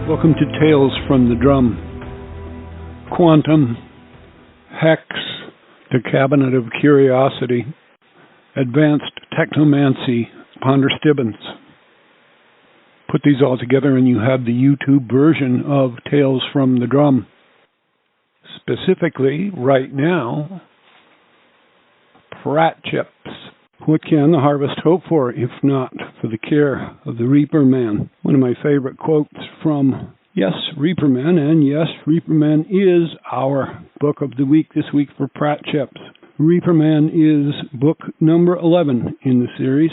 Welcome to Tales from the Drum. Quantum, Hex, the Cabinet of Curiosity, Advanced Technomancy, Ponder Stibbons. Put these all together and you have the YouTube version of Tales from the Drum. Specifically, right now, Pratchips. What can the harvest hope for, if not for the care of the Reaper Man? One of my favorite quotes from, yes, Reaper Man, and yes, Reaper Man is our book of the week this week for Pratchips. Reaper Man is book number 11 in the series.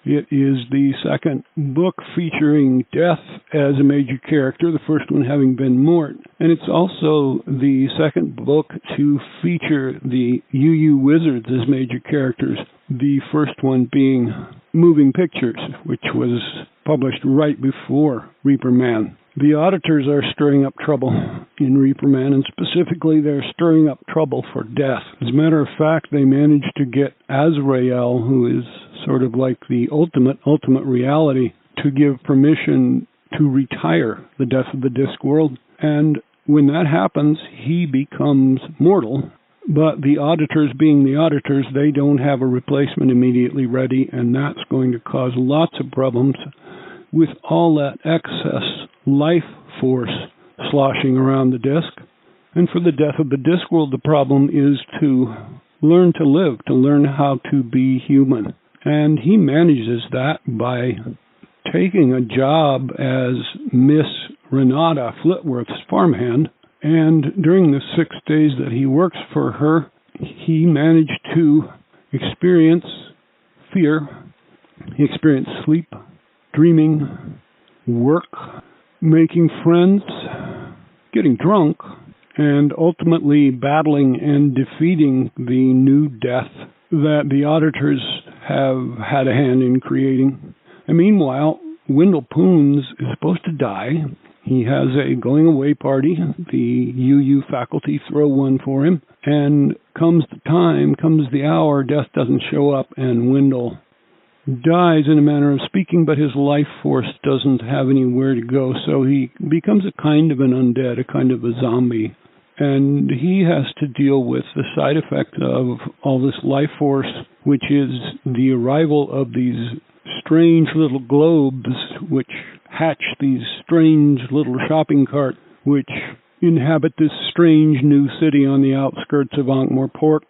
It is the second book featuring death as a major character, the first one having been Mort. And it's also the second book to feature the UU Wizards as major characters, the first one being Moving Pictures, which was published right before Reaper Man. The auditors are stirring up trouble in Reaper Man, and specifically they're stirring up trouble for death. As a matter of fact, they managed to get Azrael, who is sort of like the ultimate reality, to give permission to retire the Death of the Discworld. And when that happens, he becomes mortal. But the auditors, being the auditors, they don't have a replacement immediately ready, and that's going to cause lots of problems with all that excess life force sloshing around the disk. And for the Death of the Discworld, the problem is to learn to live, to learn how to be human. And he manages that by taking a job as Miss Renata Flitworth's farmhand. And during the 6 days that he works for her, he managed to experience fear, he experienced sleep, dreaming, work, making friends, getting drunk, and ultimately battling and defeating the new death that the auditors have had a hand in creating. And meanwhile, Wendell Poons is supposed to die. He has a going-away party. The UU faculty throw one for him. And comes the hour, death doesn't show up, and Wendell dies in a manner of speaking, but his life force doesn't have anywhere to go, so he becomes a kind of an undead, a kind of a zombie. And he has to deal with the side effect of all this life force, which is the arrival of these strange little globes which hatch these strange little shopping carts which inhabit this strange new city on the outskirts of Ankh-Morpork,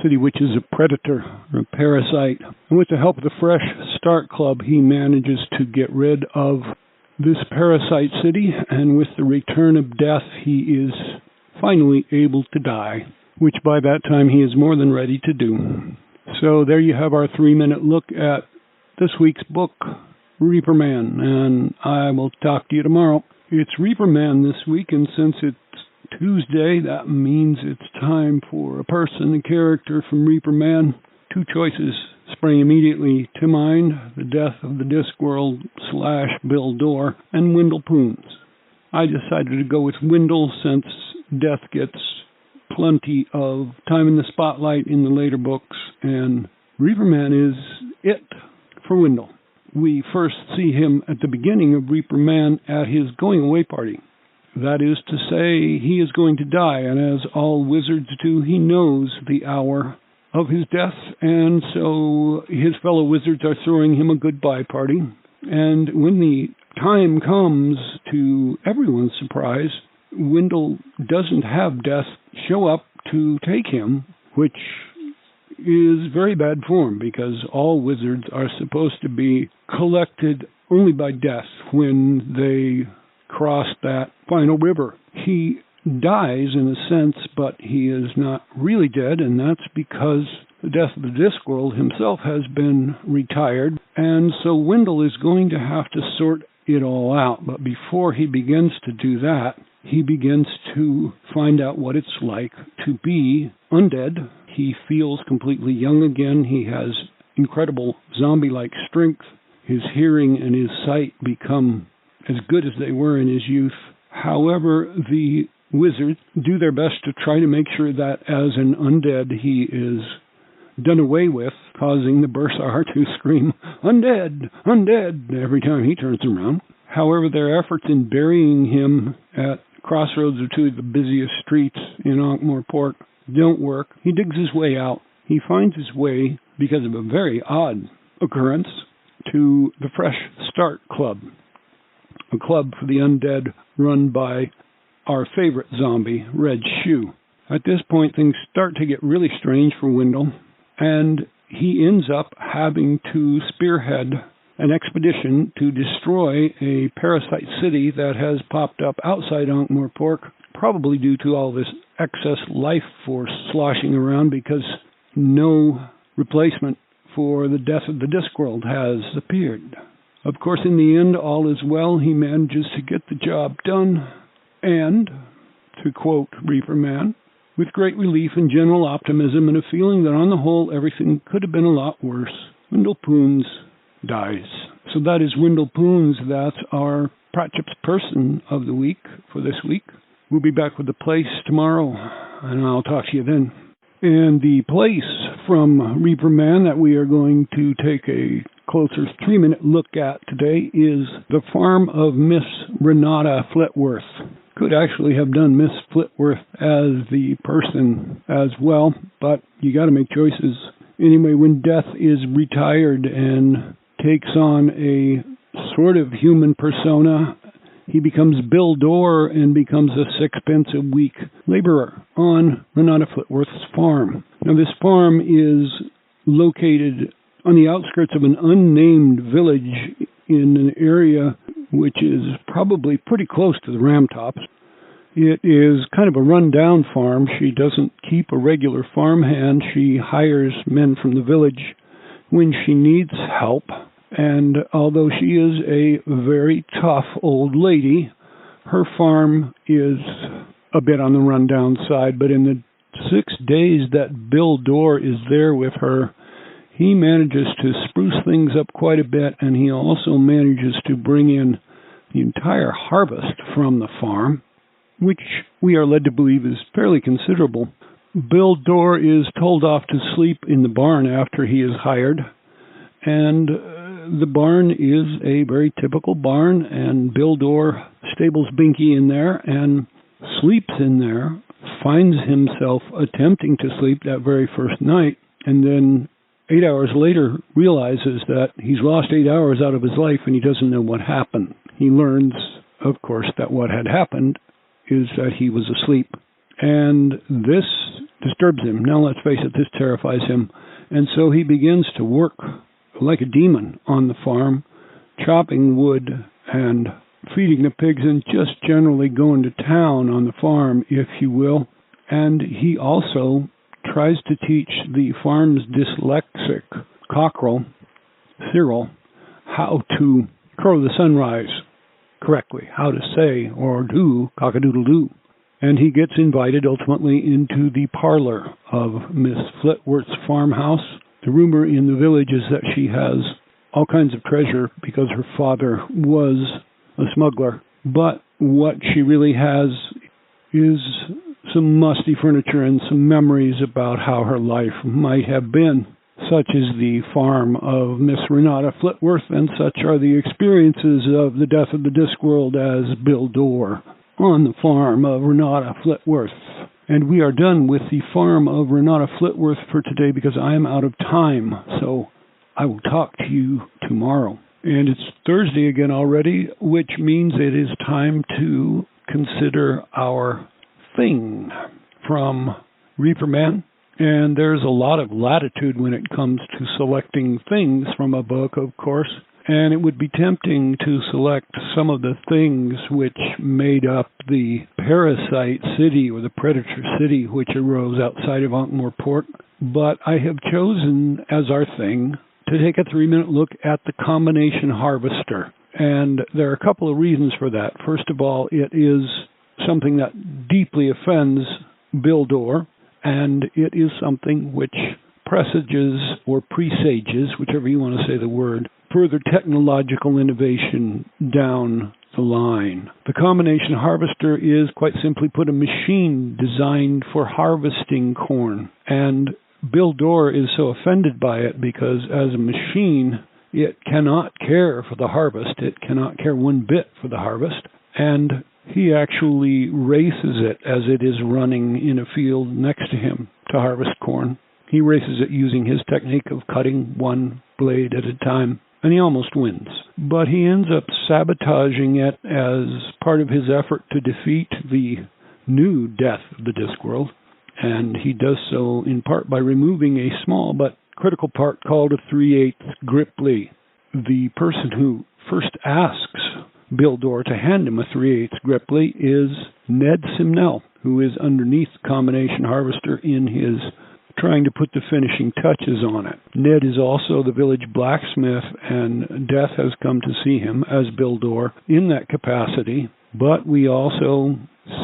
city which is a predator or a parasite. And with the help of the Fresh Start Club, he manages to get rid of this parasite city, and with the return of death, he is finally able to die, which by that time he is more than ready to do. So there you have our 3-minute look at this week's book, Reaper Man, and I will talk to you tomorrow. It's Reaper Man this week, and since it's Tuesday, that means it's time for a person, a character from Reaper Man. 2 choices spring immediately to mind: the Death of the Discworld / Bill Dorr and Wendell Poons. I decided to go with Wendell since Death gets plenty of time in the spotlight in the later books, and Reaper Man is it for Wendell. We first see him at the beginning of Reaper Man at his going-away party. That is to say, he is going to die, and as all wizards do, he knows the hour of his death, and so his fellow wizards are throwing him a goodbye party. And when the time comes, to everyone's surprise, Wendell doesn't have Death show up to take him, which is very bad form, because all wizards are supposed to be collected only by Death when they cross that final river. He dies in a sense, but he is not really dead, and that's because the Death of the Discworld himself has been retired, and so Wendell is going to have to sort it all out. But before he begins to do that, he begins to find out what it's like to be undead. He feels completely young again. He has incredible zombie-like strength. His hearing and his sight become as good as they were in his youth. However, the wizards do their best to try to make sure that as an undead he is done away with, causing the Bursar to scream, "Undead! Undead!" every time he turns around. However, their efforts in burying him at crossroads of two of the busiest streets in Ankh-Morpork don't work. He digs his way out. He finds his way, because of a very odd occurrence, to the Fresh Start Club, a club for the undead run by our favorite zombie, Red Shoe. At this point, things start to get really strange for Wendell, and he ends up having to spearhead an expedition to destroy a parasite city that has popped up outside Ankh-Morpork, probably due to all this excess life force sloshing around because no replacement for the death of the Discworld has appeared. Of course, in the end, all is well. He manages to get the job done, and, to quote Reaper Man, with great relief and general optimism and a feeling that on the whole everything could have been a lot worse, Wendell Poons dies. So that is Wendell Poons. That's our Pratchips person of the week for this week. We'll be back with the place tomorrow, and I'll talk to you then. And the place from Reaper Man that we are going to take a closer 3-minute look at today is the farm of Miss Renata Flitworth. Could actually have done Miss Flitworth as the person as well, but you got to make choices. Anyway, when Death is retired and takes on a sort of human persona, he becomes Bill Dorr and becomes a 6 pence a week laborer on Renata Flitworth's farm. Now, this farm is located on the outskirts of an unnamed village in an area which is probably pretty close to the Ramtops. It is kind of a run-down farm. She doesn't keep a regular farmhand. She hires men from the village when she needs help. And although she is a very tough old lady, her farm is a bit on the run-down side. But in the 6 days that Bill Dorr is there with her, he manages to spruce things up quite a bit, and he also manages to bring in the entire harvest from the farm, which we are led to believe is fairly considerable. Bill Dorr is told off to sleep in the barn after he is hired, and the barn is a very typical barn, and Bill Dorr stables Binky in there and sleeps in there, finds himself attempting to sleep that very first night, and then 8 hours later realizes that he's lost 8 hours out of his life and he doesn't know what happened. He learns, of course, that what had happened is that he was asleep. And this disturbs him. Now, let's face it, this terrifies him. And so he begins to work like a demon on the farm, chopping wood and feeding the pigs and just generally going to town on the farm, if you will. And he also tries to teach the farm's dyslexic cockerel, Cyril, how to crow the sunrise correctly, how to say or do cock-a-doodle-doo. And he gets invited ultimately into the parlor of Miss Flitworth's farmhouse. The rumor in the village is that she has all kinds of treasure because her father was a smuggler. But what she really has is some musty furniture and some memories about how her life might have been. Such is the farm of Miss Renata Flitworth, and such are the experiences of the death of the Discworld as Bill Dorr on the farm of Renata Flitworth. And we are done with the farm of Renata Flitworth for today because I am out of time. So I will talk to you tomorrow. And it's Thursday again already, which means it is time to consider our thing from Reaper Man. And there's a lot of latitude when it comes to selecting things from a book, of course. And it would be tempting to select some of the things which made up the parasite city or the predator city which arose outside of Ankh-Morpork. But I have chosen as our thing to take a 3-minute look at the combination harvester. And there are a couple of reasons for that. First of all, it is something that deeply offends Bill Dorr, and it is something which presages or presages, whichever you want to say the word, further technological innovation down the line. The combination harvester is, quite simply put, a machine designed for harvesting corn. And Bill Dorr is so offended by it because, as a machine, It cannot care for the harvest. It cannot care one bit for the harvest. And he actually races it as it is running in a field next to him to harvest corn. He races it using his technique of cutting one blade at a time, and he almost wins. But he ends up sabotaging it as part of his effort to defeat the new death of the Discworld, and he does so in part by removing a small but critical part called a 3/8 Gripply. The person who first asks Bill Dorr to hand him a 3/8 Gripply is Ned Simnel, who is underneath Combination Harvester in his trying to put the finishing touches on it. Ned is also the village blacksmith, and Death has come to see him as Bill Dorr in that capacity. But we also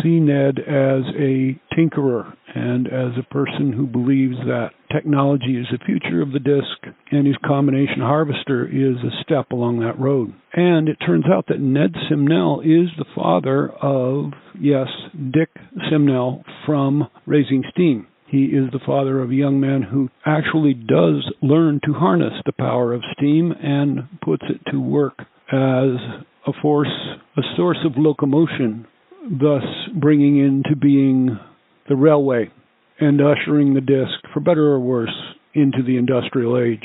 see Ned as a tinkerer and as a person who believes that technology is the future of the disc, and his Combination Harvester is a step along that road. And it turns out that Ned Simnel is the father of, yes, Dick Simnel from Raising Steam. He is the father of a young man who actually does learn to harness the power of steam and puts it to work as a source of locomotion, thus bringing into being the railway and ushering the disc, for better or worse, into the industrial age.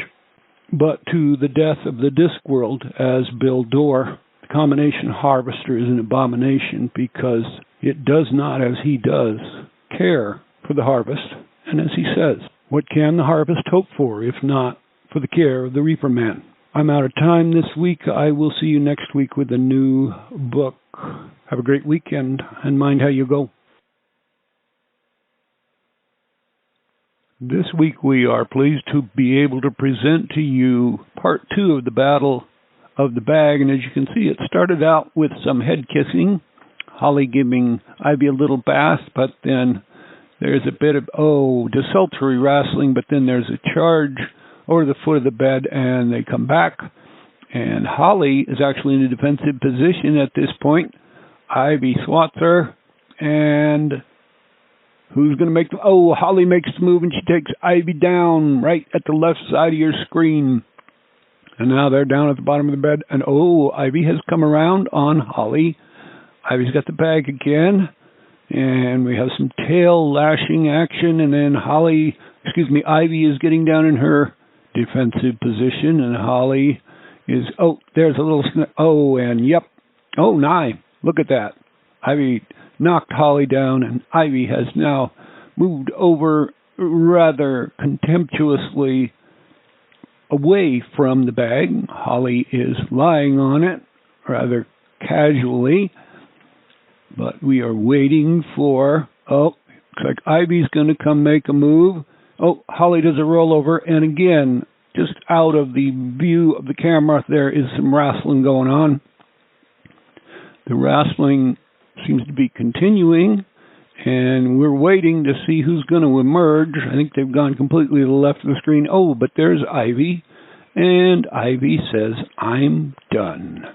But to the death of the Discworld as Bill Dorr, the Combination Harvester is an abomination because it does not, as he does, care for the harvest. And as he says, what can the harvest hope for if not for the care of the Reaper Man? I'm out of time this week. I will see you next week with a new book. Have a great weekend and mind how you go. This week we are pleased to be able to present to you part 2 of the Battle of the Bag. And as you can see, it started out with some head kissing, Holly giving Ivy a little bath, but then there's a bit of, desultory wrestling, but then there's a charge over the foot of the bed, and they come back. And Holly is actually in a defensive position at this point. Ivy swats her, and who's going to make the... Holly makes the move, and she takes Ivy down right at the left side of your screen. And now they're down at the bottom of the bed, and Ivy has come around on Holly. Ivy's got the bag again. And we have some tail lashing action, and then Ivy is getting down in her defensive position, and Holly is, there's a little, look at that. Ivy knocked Holly down, and Ivy has now moved over rather contemptuously away from the bag. Holly is lying on it rather casually. But we are waiting for, looks like Ivy's going to come make a move. Holly does a rollover, and again, just out of the view of the camera, there is some wrestling going on. The wrestling seems to be continuing, and we're waiting to see who's going to emerge. I think they've gone completely to the left of the screen. But there's Ivy, and Ivy says, "I'm done."